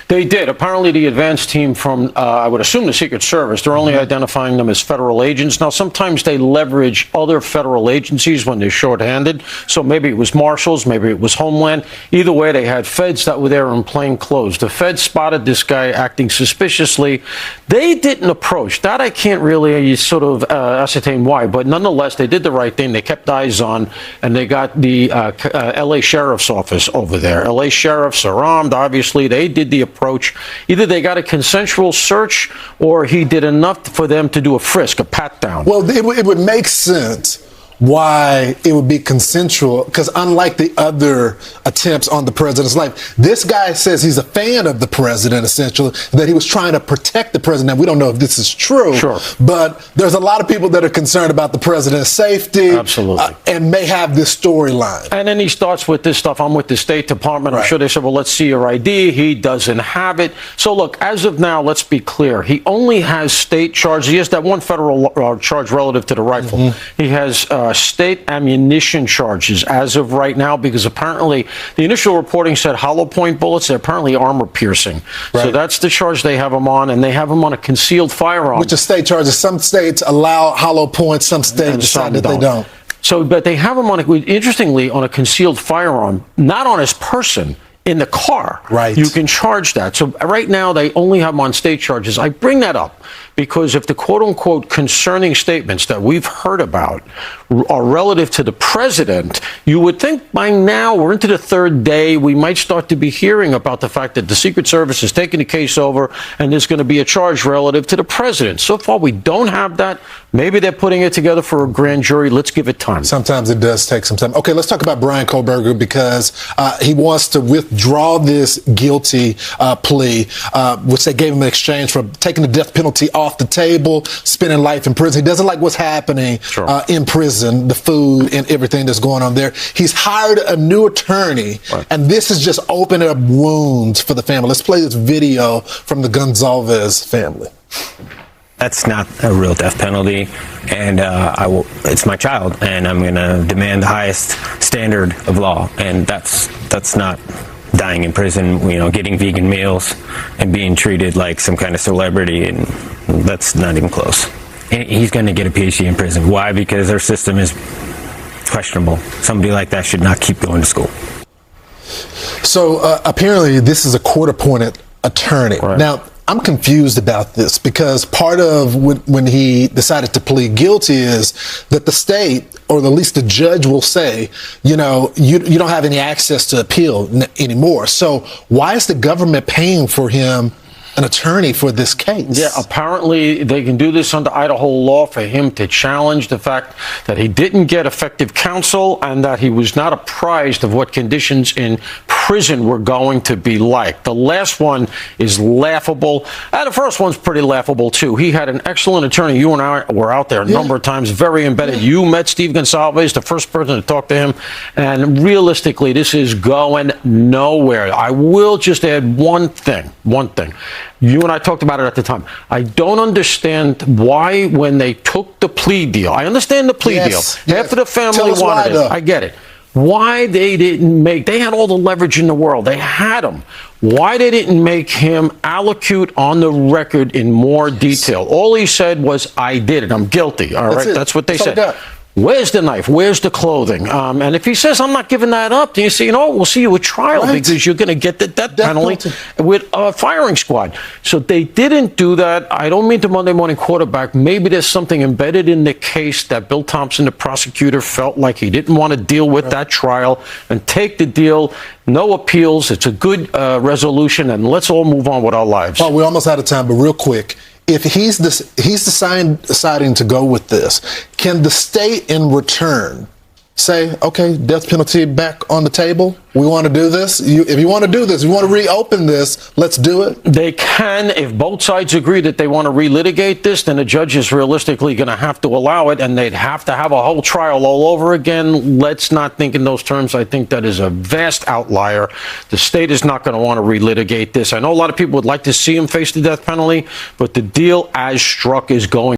They did. Apparently, the advance team from, I would assume, the Secret Service, they're only identifying them as federal agents. Now, sometimes they leverage other federal agencies when they're shorthanded. So maybe it was Marshals, maybe it was Homeland. Either way, they had feds that were there in plain clothes. The feds spotted this guy acting suspiciously. They didn't approach. That I can't really sort of ascertain why. But nonetheless, they did the right thing. They kept eyes on, and they got the L.A. Sheriff's Office over there. L.A. Sheriffs are armed, obviously. They did the approach. Either they got a consensual search or he did enough for them to do a frisk, a pat down. Well, it would make sense why it would be consensual, because unlike the other attempts on the president's life, this guy says he's a fan of the president, essentially, that he was trying to protect the president. Now, we don't know if this is true, but there's a lot of people that are concerned about the president's safety. Absolutely. And may have this storyline. And then he starts with this stuff. I'm with the State Department. I'm sure they said, well, let's see your ID. He doesn't have it. So, look, as of now, let's be clear. He only has state charges. He has that one federal charge relative to the rifle. He has state ammunition charges as of right now, because apparently the initial reporting said hollow point bullets. They're apparently armor piercing. So that's the charge they have him on, and they have him on a concealed firearm. Which is state charges. Some states allow hollow points, some states decide that they don't. So, but they have him on, interestingly, on a concealed firearm, not on his person. In the car, you can charge that. So right now they only have him on state charges. I bring that up because if the quote-unquote concerning statements that we've heard about are relative to the president, you would think by now we're into the third day, we might start to be hearing about the fact that the Secret Service is taking the case over and there's going to be a charge relative to the president. So far, we don't have that. Maybe they're putting it together for a grand jury. Let's give it time. Sometimes it does take some time. Okay, let's talk about Bryan Kohberger, because he wants to withdraw this guilty plea, which they gave him in exchange for taking the death penalty off the table, spending life in prison. He doesn't like what's happening in prison, the food and everything that's going on there. He's hired a new attorney, and this is just opening up wounds for the family. Let's play this video from the Gonzalez family. That's not a real death penalty, and it's my child, and I'm going to demand the highest standard of law, and that's not dying in prison, getting vegan meals and being treated like some kind of celebrity, and that's not even close. And he's going to get a PhD in prison. Why? Because our system is questionable. Somebody like that should not keep going to school. So apparently this is a court-appointed attorney. Now, I'm confused about this, because part of when he decided to plead guilty is that the state, or at least the judge, will say, you don't have any access to appeal anymore. So why is the government paying for him an attorney for this case? Yeah, apparently they can do this under Idaho law for him to challenge the fact that he didn't get effective counsel and that he was not apprised of what conditions in prison were going to be like. The last one is laughable. The first one's pretty laughable, too. He had an excellent attorney. You and I were out there a number of times, very embedded. You met Steve Gonzalez, the first person to talk to him. And realistically, this is going nowhere. I will just add one thing. You and I talked about it at the time. I don't understand why, when they took the plea deal, I understand the plea deal. Half of the family wanted it. I get it. Why they didn't they had all the leverage in the world. They had him. Why they didn't make him allocute on the record in more detail. All he said was, I did it. I'm guilty. All right. That's what they said. Where's the knife? Where's the clothing? And if he says, I'm not giving that up, then you say, we'll see you at trial because you're going to get the death penalty with a firing squad. So they didn't do that. I don't mean to Monday morning quarterback. Maybe there's something embedded in the case that Bill Thompson, the prosecutor, felt like he didn't want to deal with that trial and take the deal. No appeals. It's a good resolution, and let's all move on with our lives. Well, we're almost out of time, but real quick. If he's deciding to go with this, can the state in return say, okay, death penalty back on the table? We want to do this. If you want to do this, you want to reopen this, let's do it. They can. If both sides agree that they want to relitigate this, then the judge is realistically going to have to allow it, and they'd have to have a whole trial all over again. Let's not think in those terms. I think that is a vast outlier. The state is not going to want to relitigate this. I know a lot of people would like to see him face the death penalty, but the deal as struck is going